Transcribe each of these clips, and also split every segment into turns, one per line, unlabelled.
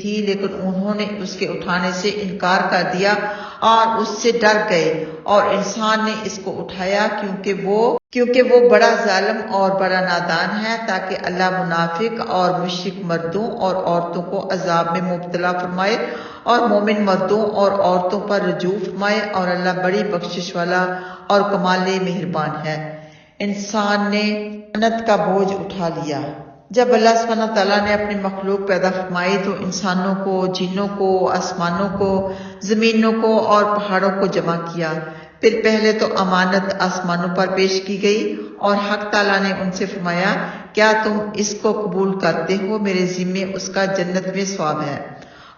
تھی، لیکن انہوں نے اس کے اٹھانے سے انکار کر دیا اور اس سے ڈر گئے، اور انسان نے اس کو اٹھایا کیونکہ وہ بڑا ظالم اور بڑا نادان ہے، تاکہ اللہ منافق اور مشرک مردوں اور عورتوں کو عذاب میں مبتلا فرمائے اور مومن مردوں اور عورتوں پر رجوع فرمائے، اور اللہ بڑی بخشش والا اور کمال مہربان ہے۔ انسان نے امانت کا بوجھ اٹھا لیا۔ جب اللہ سبحانہ تعالیٰ نے اپنی مخلوق پیدا فرمائی تو انسانوں کو، جنوں کو، آسمانوں کو، زمینوں کو اور پہاڑوں کو جمع کیا۔ پھر پہلے تو امانت آسمانوں پر پیش کی گئی، اور حق تعالیٰ نے ان سے فرمایا، کیا تم اس کو قبول کرتے ہو؟ میرے ذمے اس کا جنت میں ثواب ہے،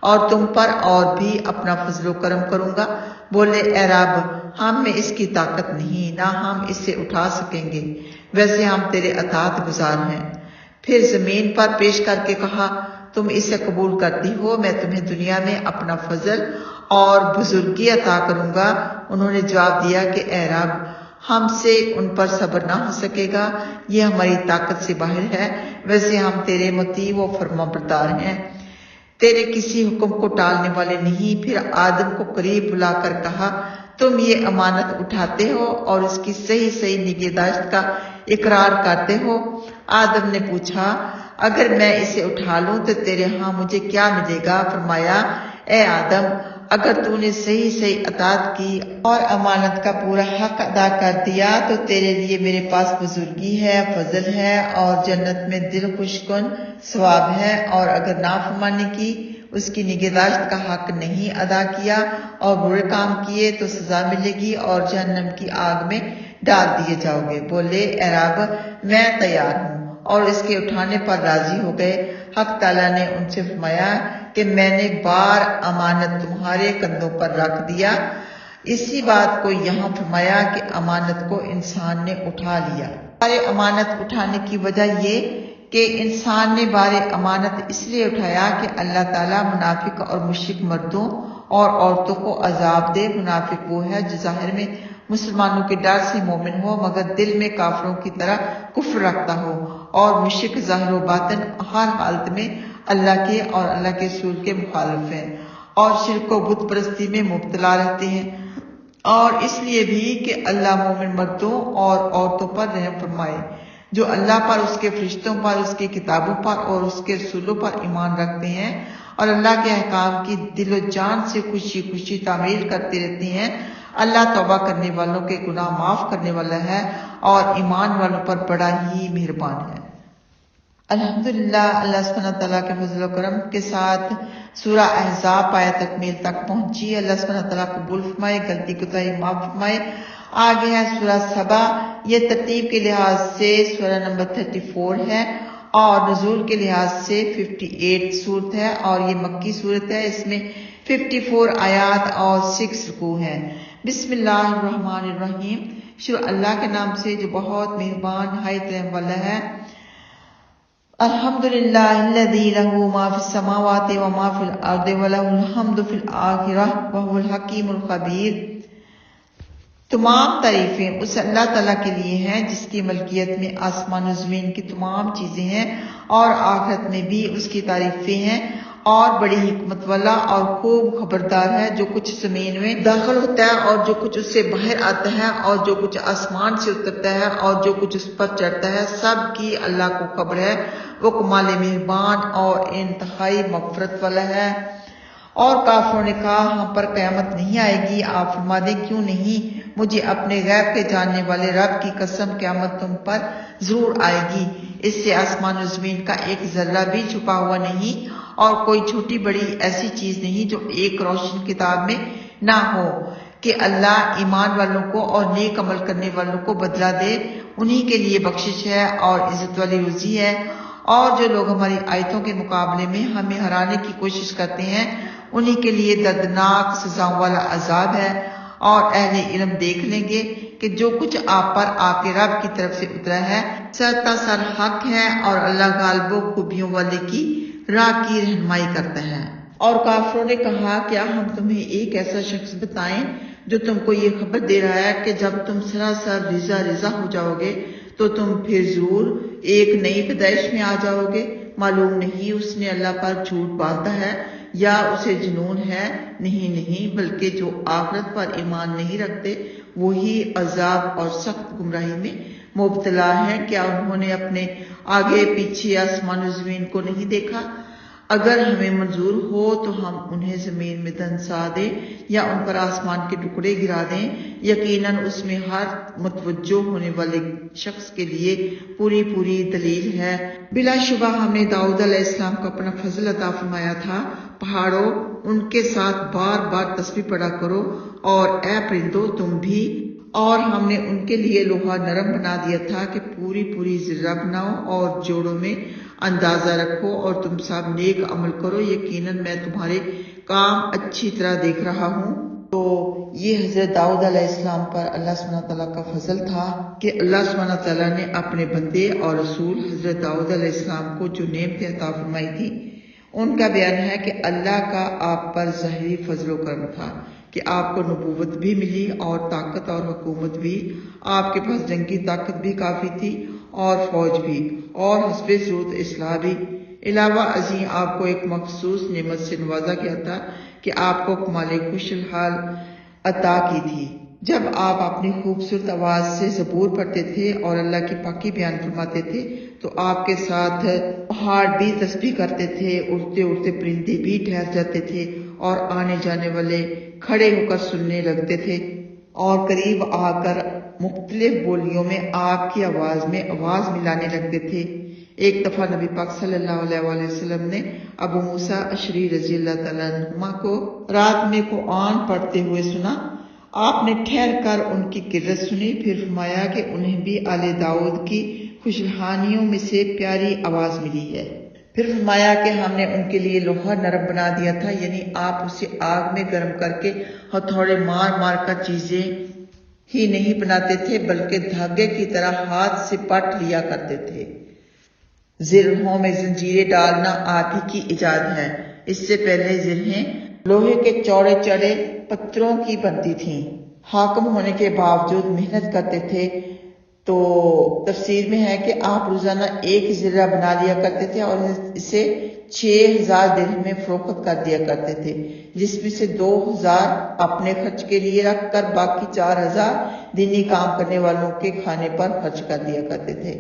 اور تم پر اور بھی اپنا فضل و کرم کروں گا۔ بولے، اے رب، ہم میں اس کی طاقت نہیں، نہ ہم اسے اٹھا سکیں گے، ویسے ہم تیرے اطاعت گزار ہیں۔ پھر زمین پر پیش کر کے کہا، تم اسے قبول کرتی ہو؟ میں تمہیں دنیا میں اپنا فضل اور بزرگی عطا کروں گا۔ انہوں نے جواب دیا کہ اے رب، ہم سے ان پر صبر نہ ہو سکے گا، یہ ہماری طاقت سے باہر ہے، ویسے ہم تیرے مطیع و فرما بردار ہیں، تیرے کسی حکم کو ٹالنے والے نہیں۔ پھر آدم کو قریب بلا کر کہا، تم یہ امانت اٹھاتے ہو اور اس کی صحیح نگہداشت کا اقرار کرتے ہو؟ آدم نے پوچھا، اگر میں اسے اٹھا لوں تو تیرے ہاں مجھے کیا ملے گا؟ فرمایا، اے آدم، اگر تو نے صحیح اطاعت کی اور امانت کا پورا حق ادا کر دیا تو تیرے لیے میرے پاس بزرگی ہے، فضل ہے، اور جنت میں دل خوش کن ثواب ہے، اور اگر نافرمانی کی، اس کی نگہداشت کا حق نہیں ادا کیا اور برے کام کیے تو سزا ملے گی اور جہنم کی آگ میں ڈال دیے جاؤ گے۔ بولے، اے رب، میں تیار ہوں، اور اس کے اٹھانے پر راضی ہو گئے۔ حق تعالیٰ نے ان سے فرمایا کہ میں نے بار امانت تمہارے کندھوں پر رکھ دیا۔ اسی بات کو یہاں فرمایا کہ امانت کو انسان نے اٹھا لیا۔ بار امانت اٹھانے کی وجہ یہ کہ انسان نے بار امانت اس لیے اٹھایا کہ اللہ تعالیٰ منافق اور مشرک مردوں اور عورتوں کو عذاب دے۔ منافق وہ ہے جو ظاہر میں مسلمانوں کے ڈر سے مومن ہو مگر دل میں کافروں کی طرح کفر رکھتا ہو، اور مشرک ظاہر و باطن ہر حالت میں اللہ کے اور اللہ کے رسول کے مخالف ہیں، اور شرک و بت پرستی میں مبتلا رہتے ہیں، اور اس لیے بھی کہ اللہ مومن مردوں اور عورتوں پر رحم فرمائے جو اللہ پر، اس کے فرشتوں پر، اس کی کتابوں پر اور اس کے رسولوں پر ایمان رکھتے ہیں، اور اللہ کے احکام کی دل و جان سے خوشی تعمیل کرتے رہتے ہیں۔ اللہ توبہ کرنے والوں کے گناہ معاف کرنے والا ہے اور ایمان والوں پر بڑا ہی مہربان ہے۔ الحمدللہ، اللہ سبحانہ تعالیٰ کے فضل و کرم کے ساتھ سورہ احزاب آیت تکمیل تک پہنچی۔ اللہ سبحانہ تعالیٰ قبول فرمائے، غلطی کوتاہی معاف فرمائے۔ آگے ہے سورہ سبا۔ یہ ترتیب کے لحاظ سے سورہ نمبر 34 ہے اور نزول کے لحاظ سے 58 صورت ہے، اور یہ مکی صورت ہے۔ اس میں 54 آیات اور 6 رکوع ہیں۔ بسم اللہ الرحمن الرحیم۔ شروع اللہ کے نام سے جو بہت مہربان نہایت رحم والا ہے۔ الحمدللہ الذی لہ ما فی السماوات و ما فی الارض ولہ الحمد فی الآخرہ وہو الحکیم الخبیر۔ تمام تعریفیں اس اللہ تعالیٰ کے لیے ہیں جس کی ملکیت میں آسمان و زمین کی تمام چیزیں ہیں، اور آخرت میں بھی اس کی تعریفیں ہیں، اور بڑی حکمت والا اور خوب خبردار ہے۔ جو کچھ زمین میں داخل ہوتا ہے اور جو کچھ اس سے باہر آتا ہے اور جو کچھ آسمان سے اترتا ہے اور جو کچھ اس پر چڑھتا ہے، سب کی اللہ کو خبر ہے۔ وہ کمال مہربان اور انتہائی مغفرت والا ہے۔ اور کافروں نے کہا، ہم پر قیامت نہیں آئے گی۔ آپ فرما دیں، کیوں نہیں؟ مجھے اپنے غیب کے جاننے والے رب کی قسم، قیامت تم پر ضرور آئے گی۔ اس سے آسمان و زمین کا ایک ذرہ بھی چھپا ہوا نہیں، اور کوئی چھوٹی بڑی ایسی چیز نہیں جو ایک روشن کتاب میں نہ ہو، کہ اللہ ایمان والوں کو اور نیک عمل کرنے والوں کو بدلہ دے۔ انہی کے لیے بخشش ہے اور عزت والی روزی ہے۔ اور جو لوگ ہماری آیتوں کے مقابلے میں ہمیں ہرانے کی کوشش کرتے ہیں، انہی کے لیے دردناک سزاؤں والا عذاب ہے۔ اور اہل علم دیکھ لیں گے کہ جو کچھ آپ پر آپ کے رب کی طرف سے اترا ہے سرتاسر حق ہے، اور اللہ غالب و خوبیوں والے کی راہ کی رہنمائی کرتا ہے۔ اور کافروں نے کہا، کیا ہم تمہیں ایک ایسا شخص بتائیں جو تم کو یہ خبر دے رہا ہے کہ جب تم سراسر رضا ہو جاؤ گے تو تم پھر ضرور ایک نئی پیدائش میں آ جاؤ گے۔ معلوم نہیں اس نے اللہ پر جھوٹ باندھا ہے یا اسے جنون ہے؟ نہیں، بلکہ جو آخرت پر ایمان نہیں رکھتے وہی عذاب اور سخت گمراہی میں مبتلا ہیں۔ کیا انہوں نے اپنے آگے پیچھے آسمان و زمین کو نہیں دیکھا؟ اگر ہمیں منظور ہو تو ہم انہیں زمین میں دھنسا دیں یا ان پر آسمان کے ٹکڑے گرا دیں، یقیناً اس میں ہر متوجہ ہونے والے شخص کے لیے پوری دلیل ہے۔ بلا شبہ ہم نے داؤد علیہ السلام کو اپنا فضل عطا فرمایا تھا۔ پہاڑوں، ان کے ساتھ بار بار تسبیح پڑھا کرو، اور اے پرندوں تم بھی۔ اور ہم نے ان کے لیے لوہا نرم بنا دیا تھا کہ پوری ذرہ بناؤ اور جوڑوں میں اندازہ رکھو، اور تم سب نیک عمل کرو، یقیناً میں تمہارے کام اچھی طرح دیکھ رہا ہوں۔ تو یہ حضرت داؤد علیہ السلام پر اللہ سبحانہ تعالیٰ کا فضل تھا کہ اللہ سبحانہ تعالیٰ نے اپنے بندے اور رسول حضرت داؤد علیہ السلام کو جو نعمتیں عطا فرمائی تھی ان کا بیان ہے کہ اللہ کا آپ پر ظاہری فضل و کرم تھا کہ آپ کو نبوت بھی ملی اور طاقت اور حکومت بھی، آپ کے پاس جنگی طاقت بھی کافی تھی اور فوج بھی، اور حسب ضرورت اصلاح بھی۔ علاوہ ازیں آپ کو ایک مخصوص نعمت سے نوازا گیا تھا کہ آپ کو کمال خوش الحال عطا کی تھی۔ جب آپ اپنی خوبصورت آواز سے زبور پڑھتے تھے اور اللہ کی پاکی بیان فرماتے تھے تو آپ کے ساتھ پہاڑ بھی تسبیح کرتے تھے، اڑتے پرندے بھی ٹھہر جاتے تھے، اور آنے جانے والے کھڑے ہو کر سننے لگتے تھے، اور قریب آ کر مختلف بولیوں میں آپ کی آواز میں آواز ملانے لگتے تھے۔ ایک دفعہ نبی پاک صلی اللہ علیہ وآلہ وسلم نے ابو موسیٰ اشعری رضی اللہ تعالیٰ عنہما کو رات میں قرآن پڑھتے ہوئے سنا۔ آپ نے ٹھہر کر ان کی قرت سنی، پھر فرمایا کہ انہیں بھی آل داؤد کی خوشلحانیوں میں سے پیاری آواز ملی ہے۔ پھر فرمایا کہ ہم نے ان کے لیے لوہا نرم بنا دیا تھا، یعنی آپ اسے آگ میں گرم کر کے ہتھوڑے مار کر چیزیں ہی نہیں بناتے تھے بلکہ دھاگے کی طرح ہاتھ سے پٹ لیا کرتے تھے۔ زرہوں میں زنجیریں ڈالنا آپ ہی کی ایجاد ہے۔ اس سے پہلے زرہیں لوہے کے چوڑے پتھروں کی بنتی تھیں۔ حاکم ہونے کے باوجود محنت کرتے تھے۔ تو تفسیر میں ہے کہ آپ روزانہ ایک زرہ بنا لیا کرتے تھے اور اسے 6000 درہم میں فروخت کر دیا کرتے تھے، جس میں سے 2000 اپنے خرچ کے لیے رکھ کر باقی 4000 دینی کام کرنے والوں کے کھانے پر خرچ کر دیا کرتے تھے۔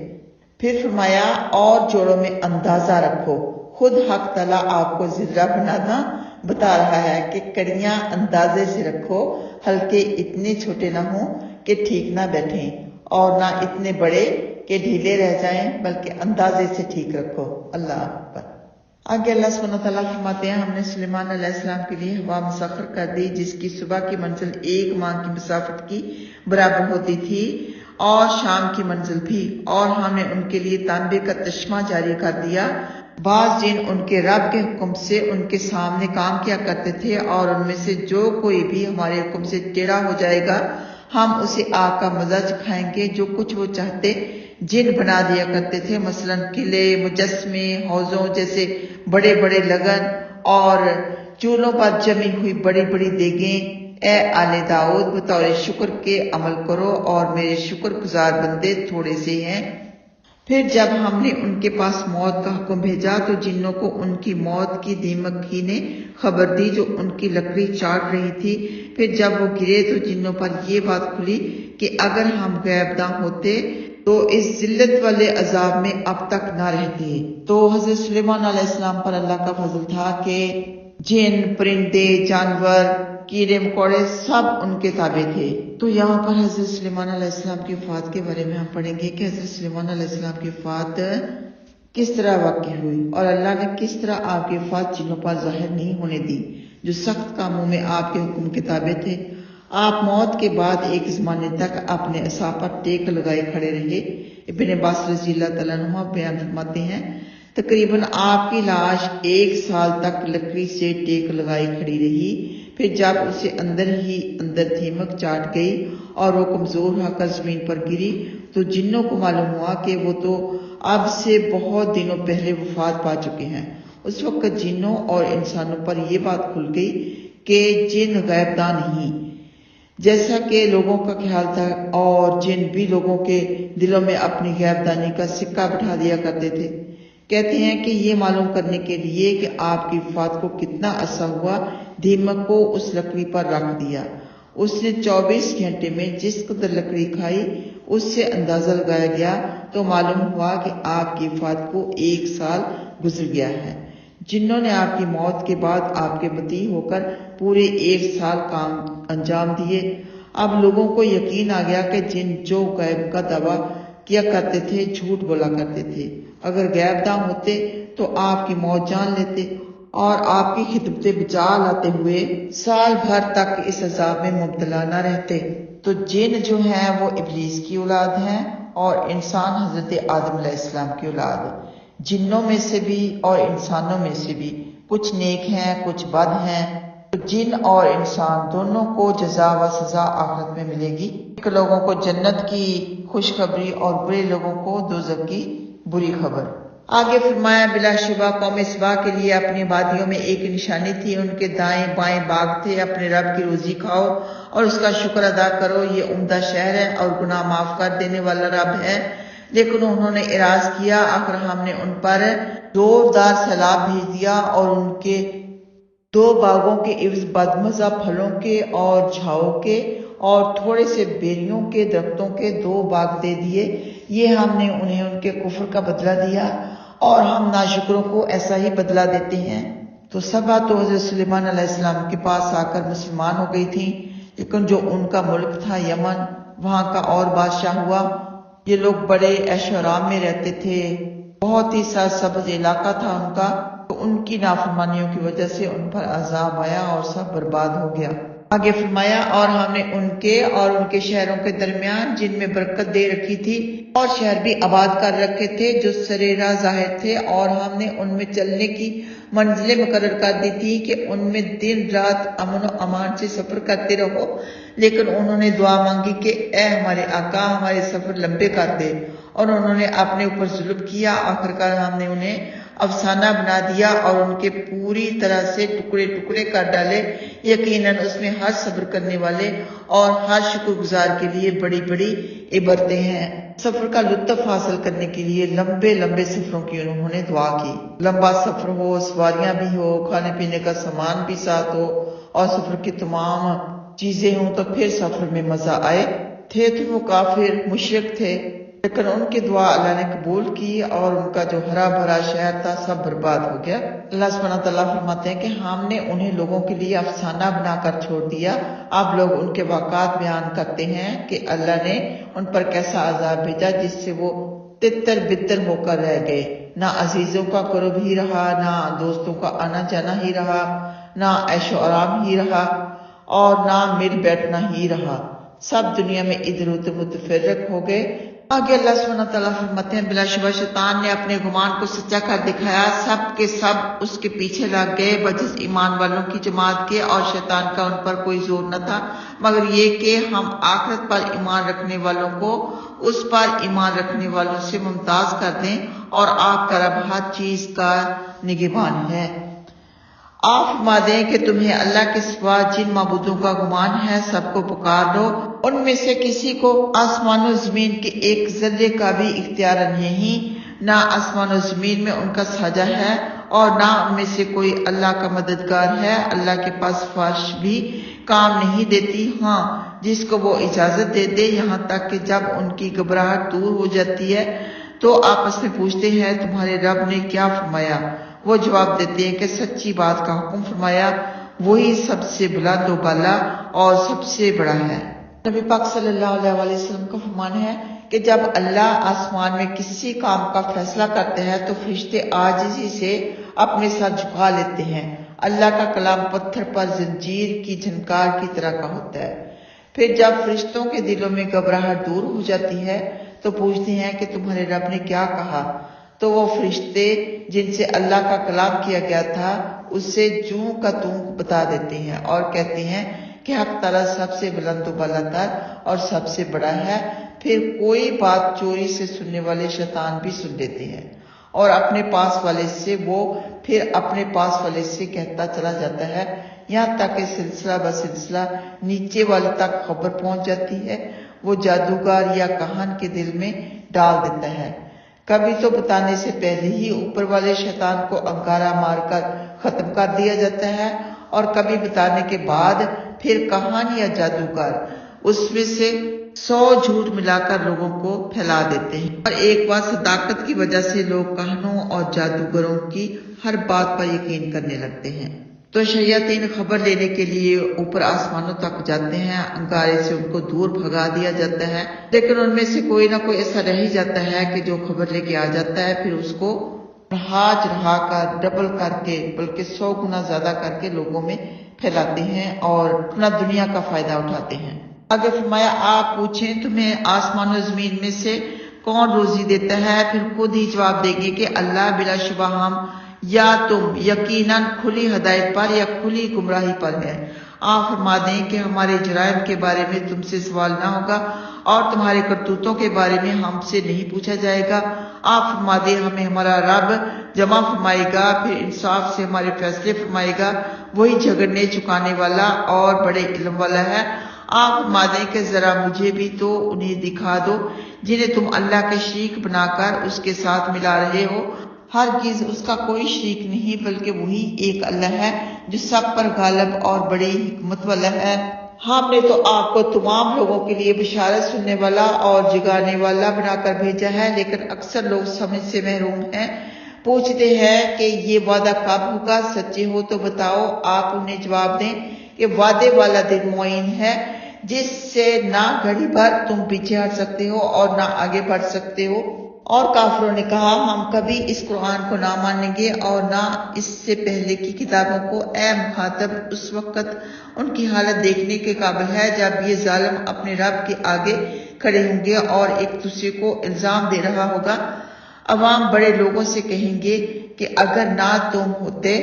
پھر فرمایا اور جوڑوں میں اندازہ رکھو۔ خود حق تعالیٰ آپ کو زرہ بنانا بتا رہا ہے کہ کڑیاں اندازے سے رکھو، ہلکے اتنے چھوٹے نہ ہوں کہ ٹھیک نہ بیٹھیں اور نہ اتنے بڑے کہ ڈھیلے رہ جائیں، بلکہ اندازے سے ٹھیک رکھو۔ اللہ اکبر۔ آگے اللہ سبحانہ تعالیٰ فرماتے ہیں، ہم نے سلیمان علیہ السلام کے لیے ہوا مسخر کر دی جس کی صبح کی منزل 1 ماہ کی مسافت کی برابر ہوتی تھی اور شام کی منزل بھی، اور ہم نے ان کے لیے تانبے کا چشمہ جاری کر دیا۔ بعض جن ان کے رب کے حکم سے ان کے سامنے کام کیا کرتے تھے، اور ان میں سے جو کوئی بھی ہمارے حکم سے ٹیڑھا ہو جائے گا ہم اسے آگ کا مزہ چکھائیں گے۔ جو کچھ وہ چاہتے جن بنا دیا کرتے تھے، مثلاً قلعے، مجسمے، حوضوں جیسے بڑے لگن اور چولہوں پر جمی ہوئی بڑی دیگیں۔ اے آل داؤد، بطور شکر کے عمل کرو اور میرے شکر گزار بندے تھوڑے سے ہیں۔ پھر جب ہم نے ان کے پاس موت کا حکم بھیجا تو جنوں کو ان کی موت کی دیمک ہی نے خبر دی جو ان کی لکڑی چاٹ رہی تھی۔ پھر جب وہ گرے تو جنوں پر یہ بات کھلی کہ اگر ہم غیب داں ہوتے تو اس ذلت والے عذاب میں اب تک نہ رہتے۔ تو حضرت سلیمان علیہ السلام پر اللہ کا فضل تھا کہ جن، پرندے، جانور، کیڑے مکوڑے سب ان کے تابع تھے۔ تو یہاں پر حضرت سلیمان علیہ السلام کی وفات کے بارے میں ہم پڑھیں گے کہ حضرت سلیمان علیہ السلام کی وفات کس طرح واقع ہوئی اور اللہ نے کس طرح آپ کی وفات جنوں پر ظاہر نہیں ہونے دی جو سخت کاموں میں آپ کے حکم کے تابع تھے۔ آپ موت کے بعد ایک زمانے تک اپنے عصا پر ٹیک لگائے کھڑے رہے۔ ابن عباس رضی اللہ تعالیٰ عنہ بیان فرماتے ہیں، تقریباً آپ کی لاش 1 سال تک لکڑی سے ٹیک لگائی کھڑی رہی۔ پھر جب اسے اندر ہی اندر دیمک چاٹ گئی اور وہ کمزور ہو کر زمین پر گری تو جنوں کو معلوم ہوا کہ وہ تو اب سے بہت دنوں پہلے وفات پا چکے ہیں۔ اس وقت جنوں اور انسانوں پر یہ بات کھل گئی کہ جن غیب داں نہیں، جیسا کہ لوگوں کا خیال تھا، اور جن بھی لوگوں کے دلوں میں اپنی غیب دانی کا سکہ بٹھا دیا کرتے تھے۔ کہتے ہیں کہ یہ معلوم کرنے کے لیے کہ آپ کی وفات کو کتنا عرصہ ہوا، دیمک کو اس لکڑی پر رکھ دیا۔ اس نے 24 گھنٹے میں جس قدر لکڑی کھائی اس سے اندازہ لگایا گیا تو معلوم ہوا کہ آپ کی وفات کو 1 سال گزر گیا ہے۔ جنوں نے آپ کی موت کے بعد آپ کے بطیع ہو کر پورے 1 سال کام انجام دیے۔ اب لوگوں کو یقین آ گیا کہ جن جو غیب کا دعویٰ کیا کرتے تھے جھوٹ بولا کرتے تھے۔ اگر غیب داں ہوتے تو آپ کی موت جان لیتے اور آپ کی خدمتیں بچا لاتے ہوئے سال بھر تک اس عذاب میں مبتلا نہ رہتے۔ تو جن جو ہیں وہ ابلیس کی اولاد ہیں اور انسان حضرت آدم علیہ السلام کی اولاد۔ جنوں میں سے بھی اور انسانوں میں سے بھی کچھ نیک ہیں کچھ بد ہیں۔ تو جن اور انسان دونوں کو جزا و سزا آخرت میں ملے گی۔ نیک لوگوں کو جنت کی خوشخبری اور برے لوگوں کو دوزخ کی بری خبر۔ آگے فرمایا بلا شبہ قوم سبا کے لیے اپنی وادیوں میں ایک نشانی تھی، ان کے دائیں بائیں باغ تھے، اپنے رب کی روزی کھاؤ اور اس کا شکر ادا کرو، یہ عمدہ شہر ہے اور گناہ معاف کر دینے والا رب ہے۔ لیکن انہوں نے اعراض کیا، آخر ہم نے ان پر زوردار سیلاب بھیج دیا اور ان کے 2 باغوں کے عوض بدمزہ پھلوں کے اور جھاؤ کے اور تھوڑے سے بیریوں کے درختوں کے 2 باغ دے دیے۔ یہ ہم نے انہیں ان کے کفر کا بدلہ دیا اور ہم ناشکروں کو ایسا ہی بدلہ دیتے ہیں۔ تو سبا تو حضرت سلیمان علیہ السلام کے پاس آ کر مسلمان ہو گئی تھیں، لیکن جو ان کا ملک تھا یمن، وہاں کا اور بادشاہ ہوا۔ یہ لوگ بڑے عیش و آرام میں رہتے تھے، بہت ہی سرسبز علاقہ تھا ان کا، تو ان کی نافرمانیوں کی وجہ سے ان پر عذاب آیا اور سب برباد ہو گیا۔ آگے فرمایا اور ہم نے ان کے اور ان کے شہروں کے درمیان جن میں برکت دے رکھی تھی اور شہر بھی آباد کر رکھے تھے جو سرے راہ ظاہر تھے، اور ہم نے ان میں چلنے کی منزلیں مقرر کر دی تھی کہ ان میں دن رات امن و امان سے سفر کرتے رہو۔ لیکن انہوں نے دعا مانگی کہ اے ہمارے آقا ہمارے سفر لمبے کر دے، اور انہوں نے اپنے اوپر ظلم کیا۔ آخرکار ہم نے انہیں افسانہ بنا دیا اور ان کے پوری طرح سے ٹکڑے ٹکڑے کر ڈالے۔ یقیناً اس میں ہر صبر کرنے والے اور ہر شکر گزار کے لیے بڑی بڑی عبرتیں ہیں۔ سفر کا لطف حاصل کرنے کے لیے لمبے لمبے سفروں کی انہوں نے دعا کی۔ لمبا سفر ہو، سواریاں بھی ہو، کھانے پینے کا سامان بھی ساتھ ہو اور سفر کی تمام چیزیں ہوں تو پھر سفر میں مزہ آئے۔ تھے تو وہ کافر مشرک تھے، لیکن ان کی دعا اللہ نے قبول کی اور ان کا جو ہرا بھرا شہر تھا سب برباد ہو گیا۔ اللہ سبحانہ تعالیٰ فرماتے ہیں کہ ہم نے انہیں لوگوں کے لیے افسانہ بنا کر چھوڑ دیا۔ اب لوگ ان کے واقعات بیان کرتے ہیں کہ اللہ نے ان پر کیسا عذاب بھیجا جس سے وہ تتر بتر ہو کر رہ گئے۔ نہ عزیزوں کا قرب ہی رہا، نہ دوستوں کا آنا جانا ہی رہا، نہ عیش و آرام ہی رہا اور نہ مل بیٹھنا ہی رہا۔ سب دنیا میں ادھر ادھر متفرق ہو گئے۔ آگے اللہ سبحانہ تعالیٰ فرماتے ہیں بلا شبہ شیطان نے اپنے گمان کو سچا کر دکھایا، سب کے سب اس کے پیچھے لگ گئے بجز ایمان والوں کی جماعت کے، اور شیطان کا ان پر کوئی زور نہ تھا مگر یہ کہ ہم آخرت پر ایمان رکھنے والوں کو اس پر ایمان رکھنے والوں سے ممتاز کر دیں، اور آپ کا رب ہر چیز کا نگہبان ہے۔ آپ فرما دیں کہ تمہیں اللہ کے سوا جن معبودوں کا گمان ہے سب کو پکار لو، ان میں سے کسی کو آسمان و زمین کے ایک ذرے کا بھی اختیار نہیں، نہ آسمان و زمین میں ان کا ساجہ ہے اور نہ ان میں سے کوئی اللہ کا مددگار ہے۔ اللہ کے پاس سفارش بھی کام نہیں دیتی، ہاں جس کو وہ اجازت دے دے، یہاں تک کہ جب ان کی گھبراہٹ دور ہو جاتی ہے تو آپس میں پوچھتے ہیں تمہارے رب نے کیا فرمایا؟ وہ جواب دیتے ہیں کہ سچی بات کا حکم فرمایا، وہی سب سے بلند و بالا اور سب سے بڑا ہے۔ نبی پاک صلی اللہ علیہ وآلہ وسلم کا فرمان ہے کہ جب اللہ آسمان میں کسی کام کا فیصلہ کرتے ہیں تو فرشتے عاجزی سے اپنے سر جھکا لیتے ہیں۔ اللہ کا کلام پتھر پر زنجیر کی جھنکار کی طرح کا ہوتا ہے۔ پھر جب فرشتوں کے دلوں میں گھبراہٹ دور ہو جاتی ہے تو پوچھتے ہیں کہ تمہارے رب نے کیا کہا؟ تو وہ فرشتے جن سے اللہ کا کلام کیا گیا تھا اس سے جوں کا توں بتا دیتے ہیں اور کہتے ہیں کہ حق تعالیٰ سب سے بلند و بالا تر اور سب سے بڑا ہے۔ پھر کوئی بات چوری سے سننے والے شیطان بھی سن لیتے ہیں اور اپنے پاس والے سے وہ پھر اپنے پاس والے سے کہتا چلا جاتا ہے، یہاں تک کہ سلسلہ بسلسلہ نیچے والے تک خبر پہنچ جاتی ہے۔ وہ جادوگر یا کاہن کے دل میں ڈال دیتا ہے، کبھی تو بتانے سے پہلے ہی اوپر والے شیطان کو انگارہ مار کر ختم کر دیا جاتا ہے، اور کبھی بتانے کے بعد پھر کہانیاں جادوگر اس میں سے 100 جھوٹ ملا کر لوگوں کو پھیلا دیتے ہیں، اور ایک بار صداقت کی وجہ سے لوگ کہانوں اور جادوگروں کی ہر بات پر یقین کرنے لگتے ہیں۔ تو شیاطین خبر لینے کے لیے اوپر آسمانوں تک جاتے ہیں، انگارے سے ان کو دور بھگا دیا جاتا ہے، لیکن ان میں سے کوئی نہ کوئی ایسا رہ ہی جاتا ہے کہ جو خبر لے کے آ جاتا ہے، پھر اس کو رہا کر ڈبل کر کے بلکہ 100 گنا زیادہ کر کے لوگوں میں پھیلاتے ہیں اور اپنا دنیا کا فائدہ اٹھاتے ہیں۔ آگے فرمایا، آپ پوچھیں تمہیں آسمان و زمین میں سے کون روزی دیتا ہے؟ پھر خود ہی جواب دیں گے کہ اللہ، بلا شبہ ہم یا تم یقیناً کھلی ہدایت پر یا کھلی گمراہی پر ہے۔ آپ فرما دیں کہ ہمارے جرائم کے بارے میں تم سے سوال نہ ہوگا اور تمہارے کرتوتوں کے بارے میں ہم سے نہیں پوچھا جائے گا۔ آپ فرما دیں ہمیں ہمارا رب جمع فرمائے گا، پھر انصاف سے ہمارے فیصلے فرمائے گا، وہی جھگڑنے چکانے والا اور بڑے علم والا ہے۔ آپ فرما دیں کہ ذرا مجھے بھی تو انہیں دکھا دو جنہیں تم اللہ کے شریک بنا کر اس کے ساتھ ملا رہے ہو۔ ہرگز اس کا کوئی شریک نہیں، بلکہ وہی ایک اللہ ہے جو سب پر غالب اور بڑی حکمت والا ہے۔ ہم نے تو آپ کو تمام لوگوں کے لیے بشارت سننے والا اور جگانے والا بنا کر بھیجا ہے، لیکن اکثر لوگ سمجھ سے محروم ہیں۔ پوچھتے ہیں کہ یہ وعدہ کب ہوگا؟ سچے ہو تو بتاؤ۔ آپ انہیں جواب دیں کہ وعدے والا دن معین ہے جس سے نہ گھڑی بھر تم پیچھے ہٹ سکتے ہو اور نہ آگے بڑھ سکتے ہو۔ اور کافروں نے کہا، ہم کبھی اس قرآن کو نہ مانیں گے اور نہ اس سے پہلے کی کتابوں کو۔ اے مخاطب، اس وقت ان کی حالت دیکھنے کے قابل ہے جب یہ ظالم اپنے رب کے آگے کھڑے ہوں گے اور ایک دوسرے کو الزام دے رہا ہوگا۔ عوام بڑے لوگوں سے کہیں گے کہ اگر نہ تم ہوتے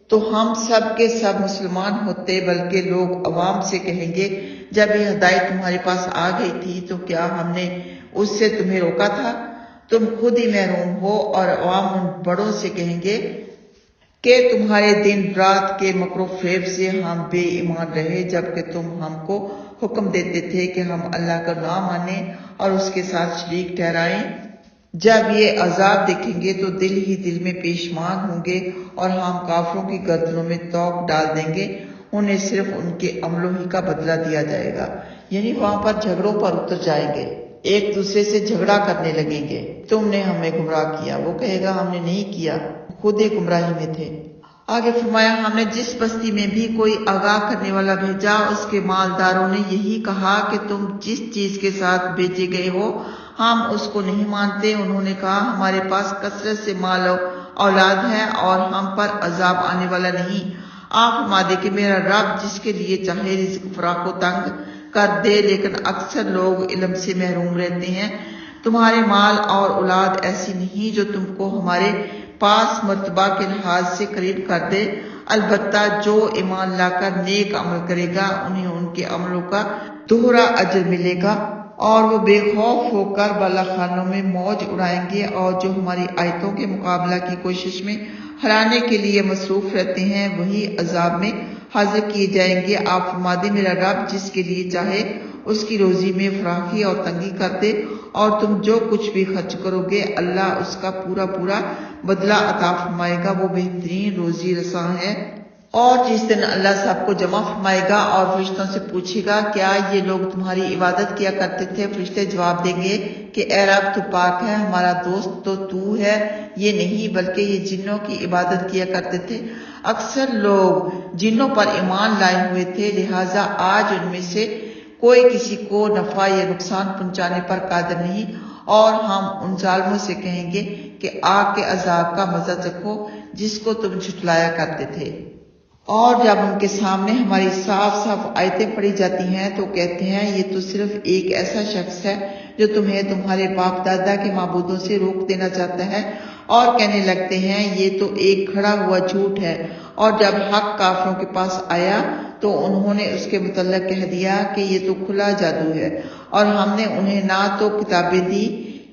تو ہم سب کے سب مسلمان ہوتے، بلکہ لوگ عوام سے کہیں گے جب یہ ہدایت تمہارے پاس آ گئی تھی تو کیا ہم نے اس سے تمہیں روکا تھا؟ تم خود ہی محروم ہو۔ اور عوام ان بڑوں سے کہیں گے کہ تمہارے دن رات کے مکر و فریب سے ہم بے ایمان رہے، جبکہ تم ہم کو حکم دیتے تھے کہ ہم اللہ کا نہ مانیں اور اس کے ساتھ شریک ٹھہرائیں۔ جب یہ عذاب دیکھیں گے تو دل ہی دل میں پیشمان ہوں گے اور ہم کافروں کی گردنوں میں توق ڈال دیں گے، انہیں صرف ان کے عملوں ہی کا بدلہ دیا جائے گا۔ یعنی وہاں پر جھگڑوں پر اتر جائیں گے، ایک دوسرے سے جھگڑا کرنے لگیں گے، تم نے ہمیں گمراہ کیا۔ وہ کہے گا ہم نے نہیں کیا، خود ہی گمراہی میں تھے۔ آگے فرمایا، ہم نے جس بستی میں بھی کوئی آگاہ کرنے والا بھیجا اس کے مالداروں نے یہی کہا کہ تم جس چیز کے ساتھ بھیجے گئے ہو ہم اس کو نہیں مانتے۔ انہوں نے کہا ہمارے پاس کثرت سے مال و اولاد ہے اور ہم پر عذاب آنے والا نہیں۔ آپ فرما دے کہ میرا رب جس کے لیے چاہے رزق فراخ و تنگ کر دے، لیکن اکثر لوگ علم سے محروم رہتے ہیں۔ تمہارے مال اور اولاد ایسی نہیں جو تم کو ہمارے پاس مرتبہ کے لحاظ سے قریب کر دے، البتہ جو ایمان لا کر نیک عمل کرے گا انہیں ان کے عملوں کا دوہرا اجر ملے گا، اور وہ بے خوف ہو کر بالا خانوں میں موج اڑائیں گے، اور جو ہماری آیتوں کے مقابلہ کی کوشش میں ہرانے کے لیے مصروف رہتے ہیں وہی عذاب میں حاضر کیے جائیں گے۔ آپ فرما دیں میرا رب جس کے لیے چاہے اس کی روزی میں فراخی اور تنگی کر دے، اور تم جو کچھ بھی خرچ کرو گے اللہ اس کا پورا پورا بدلہ عطا فرمائے گا، وہ بہترین روزی رساں ہے۔ اور جس دن اللہ سب کو جمع فرمائے گا اور فرشتوں سے پوچھے گا کیا یہ لوگ تمہاری عبادت کیا کرتے تھے؟ فرشتے جواب دیں گے کہ اے رب تو پاک ہے، ہمارا دوست تو ہے، یہ نہیں بلکہ یہ جنوں کی عبادت کیا کرتے تھے۔ اکثر لوگ جنوں پر ایمان لائے ہوئے تھے، لہٰذا آج ان میں سے کوئی کسی کو نفع یا نقصان پہنچانے پر قادر نہیں، اور ہم ان ظالموں سے کہیں گے کہ آگ کے عذاب کا مزہ چکھو جس کو تم جھٹلایا کرتے تھے۔ اور جب ان کے سامنے ہماری صاف صاف آیتیں پڑھی جاتی ہیں تو کہتے ہیں یہ تو صرف ایک ایسا شخص ہے جو تمہیں تمہارے باپ دادا کے معبودوں سے روک دینا چاہتا ہے، اور کہنے لگتے ہیں یہ تو ایک کھڑا ہوا جھوٹ ہے۔ اور جب حق کافروں کے پاس آیا تو انہوں نے اس کے متعلق کہہ دیا کہ یہ تو کھلا جادو ہے، اور ہم نے انہیں نہ تو کتابیں دی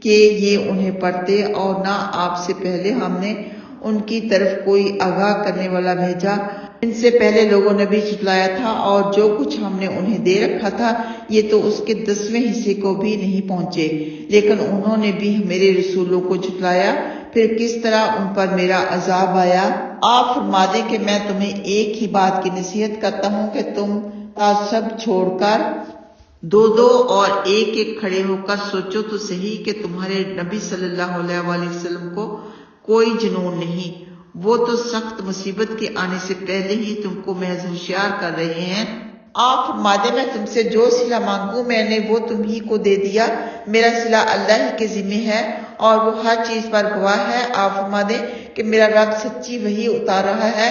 کہ یہ انہیں پڑھتے، اور نہ آپ سے پہلے ہم نے ان کی طرف کوئی آگاہ کرنے والا بھیجا۔ ان سے پہلے لوگوں نے بھی جھٹلایا تھا، اور جو کچھ ہم نے انہیں دے رکھا تھا یہ تو اس کے 10ویں حصے کو بھی نہیں پہنچے، لیکن انہوں نے بھی میرے رسولوں کو جھٹلایا، پھر کس طرح ان پر میرا عذاب آیا۔ آپ فرما دیں کہ میں تمہیں ایک ہی بات کی نصیحت کرتا ہوں کہ تم تعصب چھوڑ کر دو اور ایک کھڑے ہو کر سوچو تو صحیح کہ تمہارے نبی صلی اللہ علیہ وآلہ وسلم کو کوئی جنون نہیں، وہ تو سخت مصیبت کے آنے سے پہلے ہی تم کو محض ہوشیار کر رہے ہیں۔ آپ فرما دیں میں تم سے جو صلہ مانگوں میں نے وہ تم ہی کو دے دیا، میرا صلہ اللہ ہی کے ذمہ ہے اور وہ ہر چیز پر گواہ ہے۔ آپ فرما دیں کہ میرا رب سچی وحی اتار رہا ہے،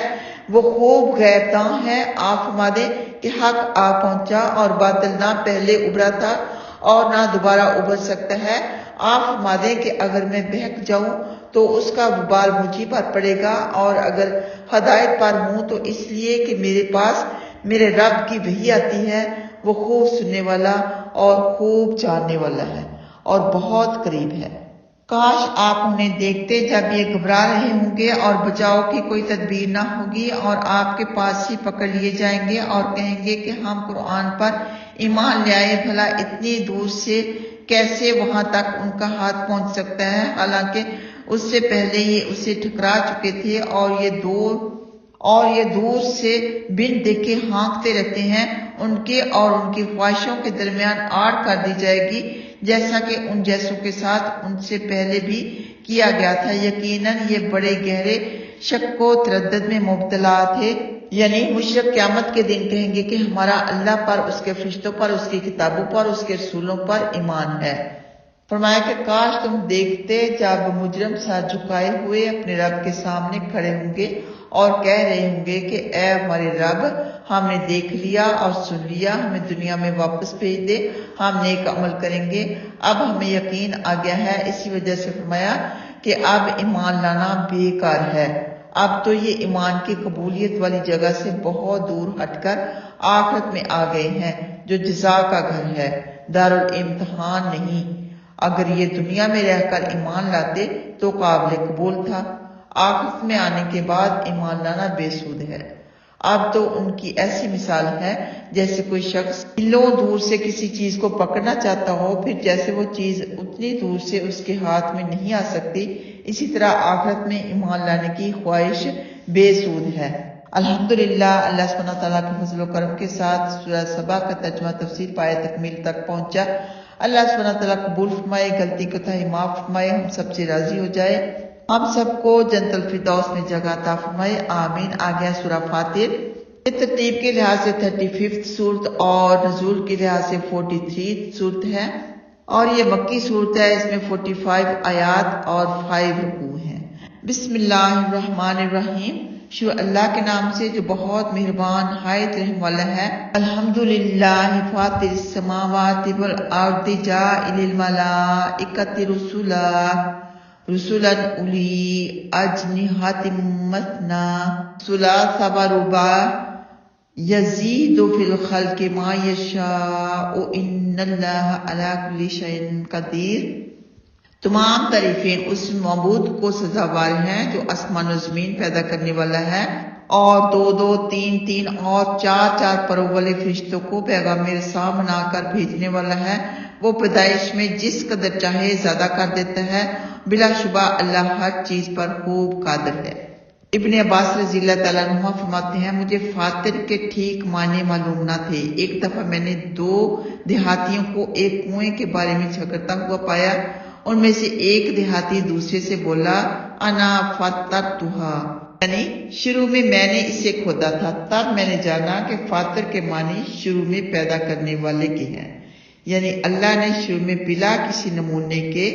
وہ خوب غیب داں ہے۔ آپ فرما دیں کہ حق آ پہنچا اور باطل نہ پہلے ابھرا تھا اور نہ دوبارہ ابھر سکتا ہے۔ آپ فرما دیں کہ اگر میں بہک جاؤں تو اس کا وبال مجھے پر پڑے گا، اور اگر ہدایت پر ہوں تو اس لیے کہ میرے پاس میرے رب کی وحی آتی ہے، وہ خوب سننے والا اور خوب جاننے والا ہے اور بہت قریب ہے۔ کاش آپ انہیں دیکھتے جب یہ گھبرا رہے ہوں گے اور بچاؤ کی کوئی تدبیر نہ ہوگی، اور آپ کے پاس ہی پکڑ لیے جائیں گے اور کہیں گے کہ ہم قرآن پر ایمان لے آئے، بھلا اتنی دور سے کیسے وہاں تک ان کا ہاتھ پہنچ سکتا ہے، حالانکہ اس سے پہلے یہ اسے ٹھکرا چکے تھے، اور یہ دور سے بن دیکھے ہانکتے رہتے ہیں۔ ان کے اور ان کی خواہشوں کے درمیان آڑ کر دی جائے گی، جیسا کہ ان جیسوں کے ساتھ ان سے پہلے بھی کیا گیا تھا۔ یقیناً یہ بڑے گہرے شک و تردد میں مبتلا تھے، یعنی مشرک قیامت کے دن کہیں گے کہ ہمارا اللہ پر، اس کے فرشتوں پر، اس کی کتابوں پر، اس کے رسولوں پر ایمان ہے۔ فرمایا کہ کاش تم دیکھتے جب مجرم سر جھکائے ہوئے اپنے رب کے سامنے کھڑے ہوں گے اور کہہ رہے ہوں گے کہ اے ہمارے رب، ہم نے دیکھ لیا اور سن لیا، ہمیں دنیا میں واپس بھیج دے، ہم نیک عمل کریں گے، اب ہمیں یقین آ گیا ہے۔ اسی وجہ سے فرمایا کہ اب ایمان لانا بیکار ہے۔ اب تو یہ ایمان کی قبولیت والی جگہ سے بہت دور ہٹ کر آخرت میں آ گئے ہیں، جو جزا کا گھر ہے، دارالامتحان نہیں۔ اگر یہ دنیا میں رہ کر ایمان لاتے تو قابل قبول تھا، آخرت میں آنے کے بعد ایمان لانا بے سود ہے۔ اب تو ان کی ایسی مثال ہے جیسے کوئی شخص میلوں دور سے کسی چیز کو پکڑنا چاہتا ہو، پھر جیسے وہ چیز اتنی دور سے اس کے ہاتھ میں نہیں آ سکتی، اسی طرح آخرت میں ایمان لانے کی خواہش بے سود ہے۔ الحمدللہ، اللہ سبحانہ تعالیٰ کے فضل و کرم کے ساتھ سورہ سبا کا ترجمہ تفسیر پائے تکمیل تک پہنچا۔ اللہ سبحانہ تعالیٰ قبول فرمائے، غلطی کوتاہی معاف فرمائے، ہم سب سے راضی ہو جائے، ہم سب کو جنت الفردوس میں جگہ عطا فرمائے، آمین۔ آ گیا سورہ فاتر۔ یہ ترتیب کے لحاظ سے 35 سورت اور نزول کے لحاظ سے 43 سورت ہے، اور یہ مکی سورت ہے۔ اس میں 45 آیات اور 5 رکوع ہیں۔ بسم اللہ الرحمن الرحیم، شروع اللہ کے نام سے جو بہت مہربان نہایت رحم والا ہے۔ الحمدللہ فاطر السماوات والارض جاعل الملائکۃ رسلا اولی اجنحۃ مثنی ثلاث ورباع یزید فی الخلق ما یشاء ان اللہ علی کل شیء قدیر۔ تمام تعریفیں اس معبود کو سزاوار ہیں جو آسمان و زمین پیدا کرنے والا ہے، اور 2 3 اور 4 پروں والے فرشتوں کو پیغام رساں بنا کر بھیجنے والا ہے۔ وہ پیدائش میں جس قدر چاہے زیادہ کر دیتا ہے، بلا شبہ اللہ ہر چیز پر خوب قادر ہے۔ ابن عباس رضی اللہ تعالیٰ عنہ فرماتے ہیں، مجھے فاتر کے ٹھیک معنی معلوم نہ تھے۔ ایک دفعہ میں نے 2 دیہاتیوں کو ایک کنویں کے بارے میں جھگڑتا ہوا پایا۔ ان میں سے ایک دیہاتی دوسرے سے بولا، انا فاترتھا، یعنی شروع میں نے اسے کھودا تھا۔ تب میں نے جانا کہ فاتر کے معنی شروع میں پیدا کرنے والے کے ہیں، یعنی اللہ نے شروع میں بلا کسی نمونے کے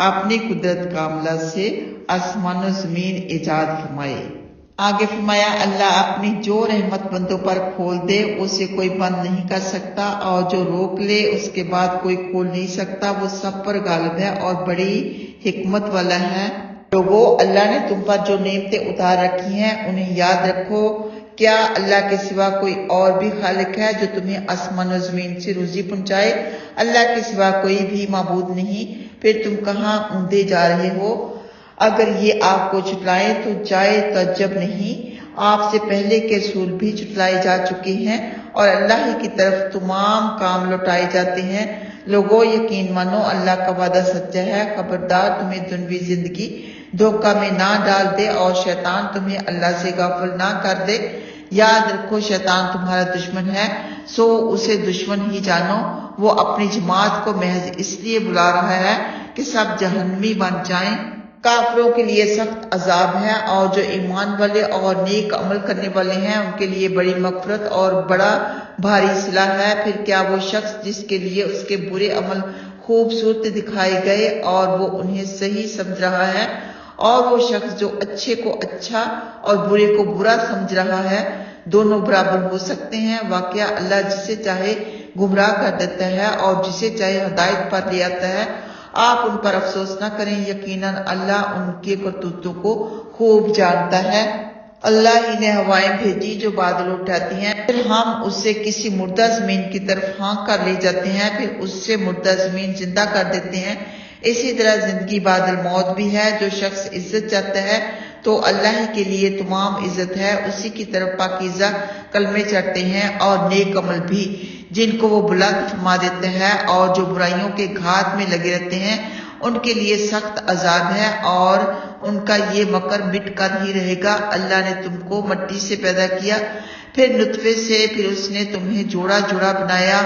اپنی قدرت کاملہ سے آسمان و زمین ایجاد فرمائے۔ آگے فرمایا، اللہ اپنی جو رحمت بندوں پر کھول دے اسے کوئی بند نہیں کر سکتا، اور جو روک لے اس کے بعد کوئی کھول نہیں سکتا۔ وہ سب پر غالب ہے اور بڑی حکمت والا ہے۔ لوگو، اللہ نے تم پر جو نعمتیں اتار رکھی ہیں انہیں یاد رکھو۔ کیا اللہ کے سوا کوئی اور بھی خالق ہے جو تمہیں آسمان و زمین سے روزی پہنچائے؟ اللہ کے سوا کوئی بھی معبود نہیں، پھر تم کہاں اوندے جا رہے ہو؟ اگر یہ آپ کو جھٹلائیں تو جائے تعجب نہیں، آپ سے پہلے کے رسول بھی جھٹلائے جا چکے ہیں اور اللہ ہی کی طرف تمام کام لوٹائے جاتے ہیں۔ لوگوں یقین مانو اللہ کا وعدہ سچا ہے، خبردار تمہیں دنیوی زندگی دھوکہ میں نہ ڈال دے اور شیطان تمہیں اللہ سے غافل نہ کر دے۔ یاد رکھو شیطان تمہارا دشمن ہے، سو اسے دشمن ہی جانو۔ وہ اپنی جماعت کو محض اس لیے بلا رہا ہے کہ سب جہنمی بن جائیں۔ کافروں کے لیے سخت عذاب ہے، اور جو ایمان والے اور نیک عمل کرنے والے ہیں ان کے لیے بڑی مغفرت اور بڑا بھاری صلہ ہے۔ پھر کیا وہ شخص جس کے لیے اس کے برے عمل خوبصورت دکھائے گئے اور وہ انہیں صحیح سمجھ رہا ہے، اور وہ شخص جو اچھے کو اچھا اور برے کو برا سمجھ رہا ہے، دونوں برابر ہو سکتے ہیں؟ واقعہ اللہ جسے چاہے گمراہ کر دیتا ہے اور جسے چاہے ہدایت پر لے آتا ہے۔ آپ ان پر افسوس نہ کریں، یقیناً اللہ ان کے کرتوتوں کو خوب جانتا ہے۔ اللہ ہی نے ہوائیں بھیجی جو بادل اٹھاتی ہیں، پھر ہم اسے کسی مردہ زمین کی طرف ہانک کر لے جاتے ہیں، پھر اس سے مردہ زمین زندہ کر دیتے ہیں۔ اسی طرح زندگی بعد الموت بھی ہے۔ جو شخص عزت چاہتا ہے تو اللہ ہی کے لیے تمام عزت ہے، اسی کی طرف پاکیزہ کلمے چڑھتے ہیں اور نیک عمل بھی، جن کو وہ بلند فرما دیتا ہے، اور جو برائیوں کے گھات میں لگے رہتے ہیں ان کے لیے سخت عذاب ہے، اور ان کا یہ مکر مٹ کر ہی رہے گا۔ اللہ نے تم کو مٹی سے پیدا کیا، پھر نطفے سے، پھر اس نے تمہیں جوڑا جوڑا بنایا